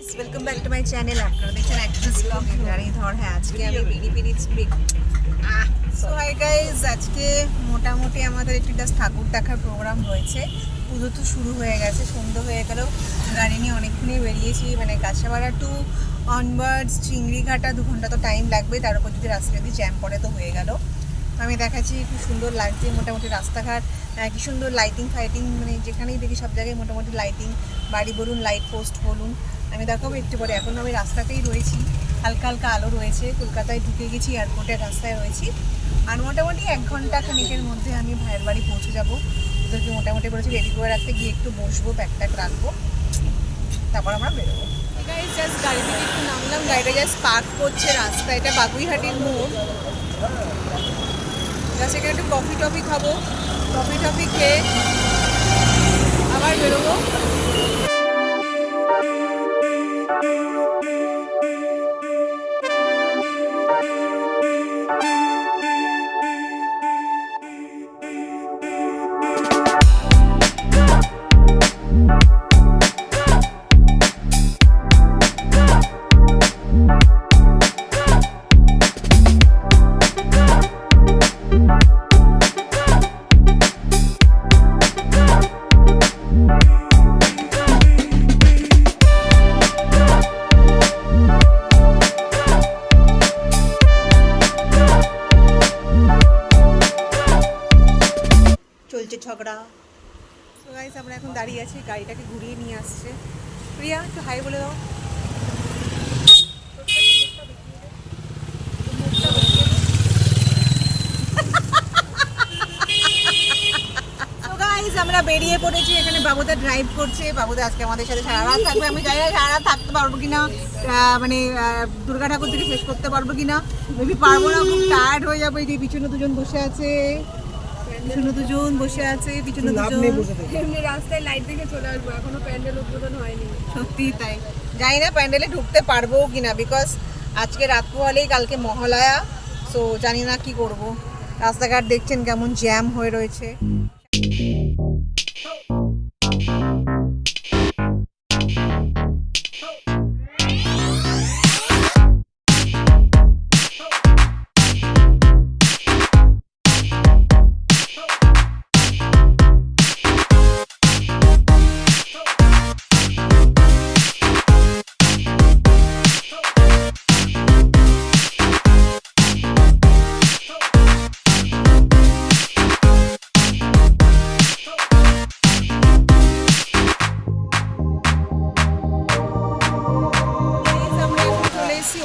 Guys welcome back to my channel. আপনারা দেখছেন actress blog Indrani ধর। হ্যাঁ, আজকে আমি বিড়ি সো হাই গাইস, আজকে মোটামুটি আমাদের একটু জাস্ট ঠাকুর দেখার প্রোগ্রাম রয়েছে। পুজো তো শুরু হয়ে গেছে, সন্ধ্যে হয়ে গেল। গাড়ি নিয়ে অনেকক্ষণই বেরিয়েছি, মানে কাঁচাপাড়া টু অনওয়ার্ডস চিংড়িঘাটা 2 ঘন্টা তো টাইম লাগবে। তার উপর যদি রাস্তা যদি জ্যাম পড়ে তো হয়ে গেল। আমি দেখাচ্ছি খুব সুন্দর লাগছে মোটামুটি রাস্তাঘাট, কি সুন্দর লাইটিং ফাইটিং, মানে যেখানেই দেখি সব জায়গায় মোটামুটি লাইটিং, বাড়ি বলুন লাইট পোস্ট বলুন। আমি দেখাবো একটু পরে। এখন আমি রাস্তাতেই রয়েছি, হালকা হালকা আলো রয়েছে। কলকাতায় ঢুকে গেছি, এয়ারপোর্টের রাস্তায় রয়েছি। আর মোটামুটি 1 ঘন্টা খানিকের মধ্যে আমি ভাইয়ের বাড়ি পৌঁছে যাবো। ওদেরকে মোটামুটি বলেছি রেডি করে রাখতে, গিয়ে একটু বসবো, ব্যাগ ট্যাগ রাখবো, তারপর আমরা বেরোবো। জাস্ট গাড়ি থেকে একটু নামলাম, গাড়িটা জাস্ট পার্ক করছে রাস্তা, এটা বাগুইহাটির মোড়। জাস্ট এখানে একটু কফি টফি খাবো, কফি টফি খেয়ে আবার বেরোবো। চলছে ঝগড়া। তো গাইস, আমরা এখন দাঁড়িয়ে আছি, গাড়িটাকে ঘুরিয়ে নিয়ে আসছে। প্রিয়া, একটু হাই বলে দাও। আমরা বেরিয়ে পড়েছি, এখানে বাবুদা ড্রাইভ করছে। বাবুদা আজকে আমাদের সাথে সারা রাত থাকবে। আমি জানি না সারা রাত থাকতে পারবো কিনা, মানে দুর্গা ঠাকুর থেকে শেষ করতে পারবো কিনা। মেবি পারবো না, খুব টায়ার্ড হয়ে যাবো। এই যে পিছনে দুজন বসে আছে, পিছনে দুজন বসে আছে, পিছনে দুজন। এমনি রাস্তায় লাইট দেখে চলে আসবো, এখনো প্যান্ডেল উদ্বোধন হয়নি। সত্যি তাই, জানি না প্যান্ডেলে ঢুকতে পারবো কিনা, বিকজ আজকে রাত পোহালেই কালকে মহালয়া। সো জানি না কি করব। রাস্তাঘাট দেখছেন কেমন জ্যাম হয়ে রয়েছে।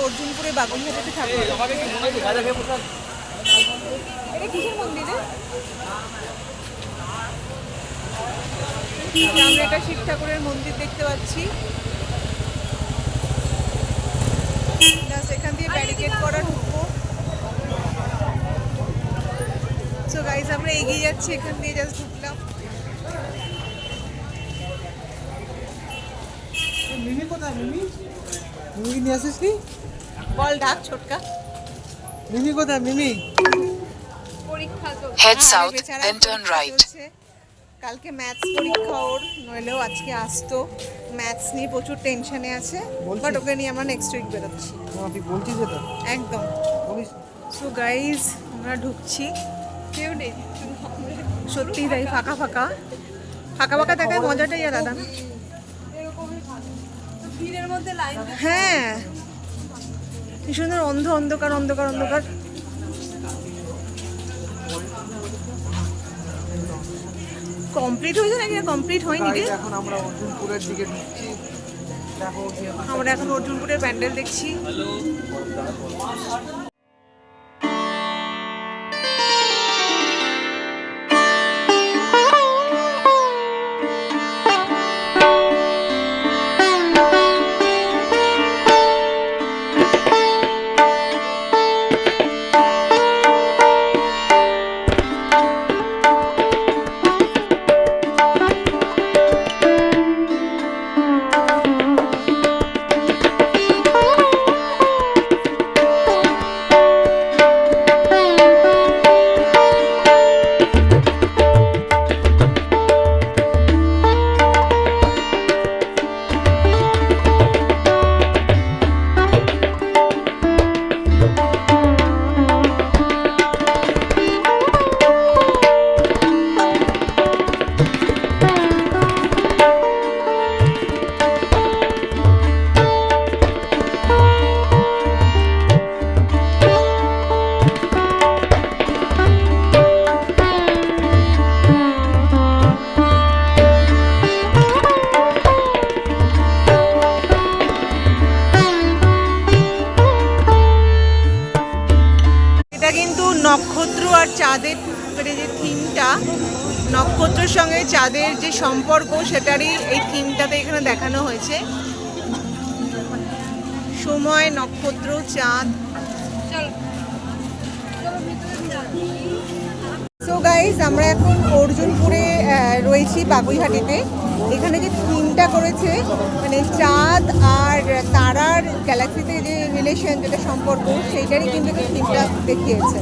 অর্জুনপুরে বাগুইহাটিতে ঠাকুর। এটা কিসের মন্দির? আমরা একটা শিব ঠাকুরের মন্দির দেখতে পাচ্ছি। এখান দিয়ে ব্যারিকেড করা ঢুকবো। সো গাইজ, আমরা এগিয়ে যাচ্ছি, এখান দিয়ে জাস্ট ঢুকলাম। মিমি কোথায়? মিমি মিমি নিয়ে আসিস নি? বল ডাক ছোটকা। মিমি কোথায়? মিমি পরীক্ষা তো Head south, then turn right. কালকে ম্যাথস পরীক্ষা ওর, নইলেও আজকে আসতো। ম্যাথস নিয়ে প্রচুর টেনশনে আছে, বাট ওকে নিয়ে আমরা নেক্সট উইক বেরোচ্ছি। তুই বলছিস এটা? একদম। বলিস সো গাইজ, আমরা ঢুকছি। কেউ নেই, সত্যি তাই, ফাঁকা ফাঁকা ফাঁকা ফাঁকা দেখায় মজাটাই আলাদা। এরকমই ভালো। তো ভিড়ের মধ্যে লাইন হ্যাঁ, কি সুন্দর অন্ধকার অন্ধকার অন্ধকার। কমপ্লিট হয়েছে নাকি? কমপ্লিট হয়নি রে। এখন আমরা অর্জুনপুরের দিকে ঢুকছি। দেখো, আমরা এখন অর্জুনপুরের প্যান্ডেল দেখছি। আর চাঁদের মানে যে থিমটা, নক্ষত্রের সঙ্গে চাঁদের যে সম্পর্ক সেটারই এই থিমটাতে এখানে দেখানো হয়েছে। সময়, নক্ষত্র, চাঁদ। সো গাইজ, আমরা এখন অর্জুনপুরে রয়েছি, বাগুইহাটিতে। এখানে যে থিমটা করেছে মানে চাঁদ আর তারার গ্যালাক্সিতে যে রিলেশন, যেটা সম্পর্ক, সেইটারই কিন্তু থিমটা দেখিয়েছে।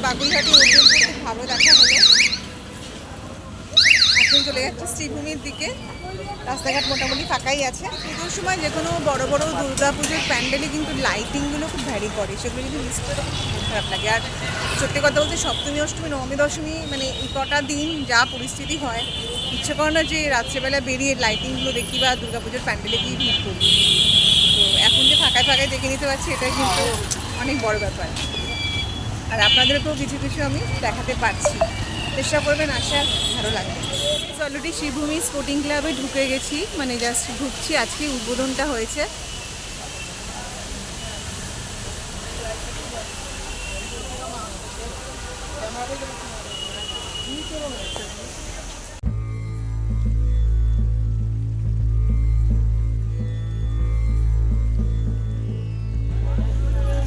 বাগুইহাটি অর্জুনপুর খুব ভালো দেখা হলো। এখন চলে যাচ্ছে শ্রীভূমির দিকে। রাস্তাঘাট মোটামুটি ফাঁকাই আছে। পুজোর সময় যে কোনো বড় বড় দুর্গা পুজোর প্যান্ডেলে কিন্তু লাইটিংগুলো খুব ভ্যারি করে, সেগুলো যদি মিস করে খুব খারাপ লাগে। আর সত্যি কথা বলতে সপ্তমী, অষ্টমী, নবমী, দশমী মানে এই কটা দিন যা পরিস্থিতি হয়, ইচ্ছে করে না যে রাত্রেবেলা বেরিয়ে লাইটিংগুলো দেখি বা দুর্গা পুজোর প্যান্ডেলে গিয়ে ভিড় করি। তো এখন যে ফাঁকায় ফাঁকায় দেখে নিতে পারছি, এটাই কিন্তু অনেক বড় ব্যাপার। আর আপনাদেরকেও কিছু কিছু আমি দেখাতে পারছি, চেষ্টা করবেন, আসার ভালো লাগবে। অলরেডি শ্রীভূমি স্পোর্টিং ক্লাবে ঢুকে গেছি, মানে জাস্ট ঢুকছি, আজকে উদ্বোধনটা হয়েছে।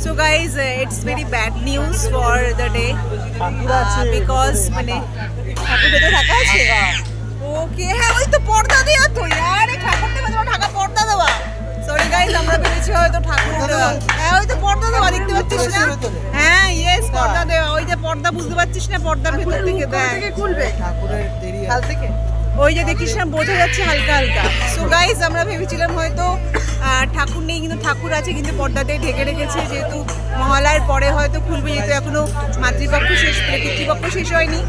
So guys, it's very bad news for the day because মানে ঠাকুর ভেতরে ঢাকা আছে। ওকে, হ্যাঁ ওই তো পর্দা দেওয়া তো, यार এই ঠাকুরটা ভেতরে ঢাকা পর্দা দেওয়া। সরি গাইস, আমরা ভেবেছি হয়তো ঠাকুর, হ্যাঁ ওই তো পর্দা দেওয়া, দেখতে পাচ্ছিস না? হ্যাঁ ইয়েস, পর্দা দেওয়া, ওই যে পর্দা, বুঝতে পারছিস না? পর্দার ভেতর থেকে দেখ, খুলবে ঠাকুরের দেরি কাল থেকে, ওই যে দেখিস না, বোঝা যাচ্ছে হালকা হালকা। সো গাইস, আমরা ভেবেছিলাম হয়তো ঠাকুর নেই, কিন্তু ঠাকুর আছে, কিন্তু পর্দাতে ঢেকে রেখেছে, যেহেতু মহালয়ার পরে হয়তো খুলবে, যেহেতু এখনো মাতৃপক্ষ শেষ, পিতৃপক্ষ শেষ হয়নি।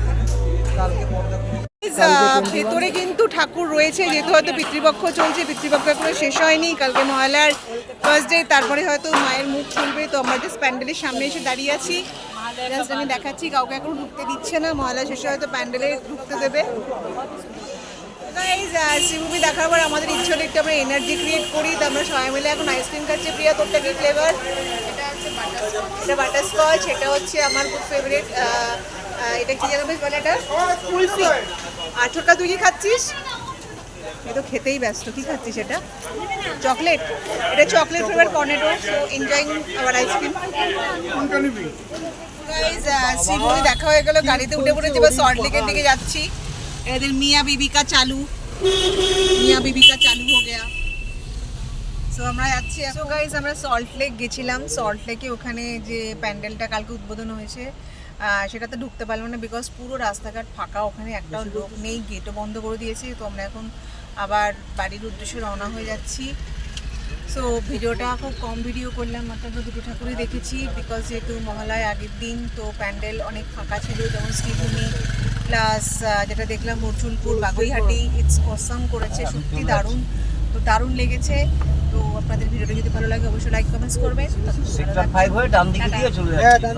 ভেতরে কিন্তু ঠাকুর রয়েছে, যেহেতু হয়তো পিতৃপক্ষ চলছে, পিতৃপক্ষ এখনো শেষ হয়নি, কালকে মহালয়ার ফার্স্ট ডে, তারপরে হয়তো মায়ের মুখ খুলবে। তো আমরা জাস্ট প্যান্ডেলের সামনে এসে দাঁড়িয়ে আছি, জাস্ট আমি দেখাচ্ছি, কাউকে এখন ঢুকতে দিচ্ছে না, মহালয়া শেষে হয়তো প্যান্ডেলে ঢুকতে দেবে। শ্রীভূমি দেখার পর আমাদের ইচ্ছে হলো একটু আমরা এনার্জি ক্রিয়েট করি, তো আমরা সবাই মিলে এখন আইসক্রিম খাচ্ছি। প্রিয়া, তোরটা কি ফ্লেভার? এটা বাটারস্কচ, এটা হচ্ছে আমার খুব ফেভারিট, এটা কি যেন বেশ বলে, এটা কুলফি। আর ছোটটা তুই কি খাচ্ছিস? এ তো খেতেই ব্যস্ত, কি খাচ্ছিস? এটা চকলেট, এটা chocolate flavour Cornetto. So enjoying our ice cream. Sribhumi দেখা হয়ে গেল, গাড়িতে উঠে পড়েছি, এবার সল্ট লেকের দিকে যাচ্ছি। এদের মিয়া বিবি কা চালু হো গয়া। সো আমরা যাচ্ছি। সো গাইস, আমরা সল্ট লেক গেছিলাম। সল্ট লেকে ওখানে যে প্যান্ডেলটা কালকে উদ্বোধন হয়েছে, সেটাতে ঢুকতে পারলাম না, বিকজ পুরো রাস্তাঘাট ফাঁকা, ওখানে একটাও লোক নেই, গেটও বন্ধ করে দিয়েছি। তো আমরা এখন আবার বাড়ির উদ্দেশ্যে রওনা হয়ে যাচ্ছি। সো ভিডিওটা খুব কম ভিডিও করলাম, মাত্র দুটো ঠাকুরই দেখেছি, বিকজ যেহেতু মহালয় আগের দিন, তো প্যান্ডেল অনেক ফাঁকা ছিল, যেমন শ্রীভূমি প্লাস যেটা দেখলাম অর্জুনপুর, বাগুইহাটি, ইটস অসাম করেছে, সত্যি দারুণ, তো দারুণ লেগেছে। তো আপনাদের ভিডিওটা যদি ভালো লাগে অবশ্যই লাইক কমেন্টস করবেন। সেক্টর 5 হয়ে ডান দিকে দিয়ে চলে যাচ্ছে,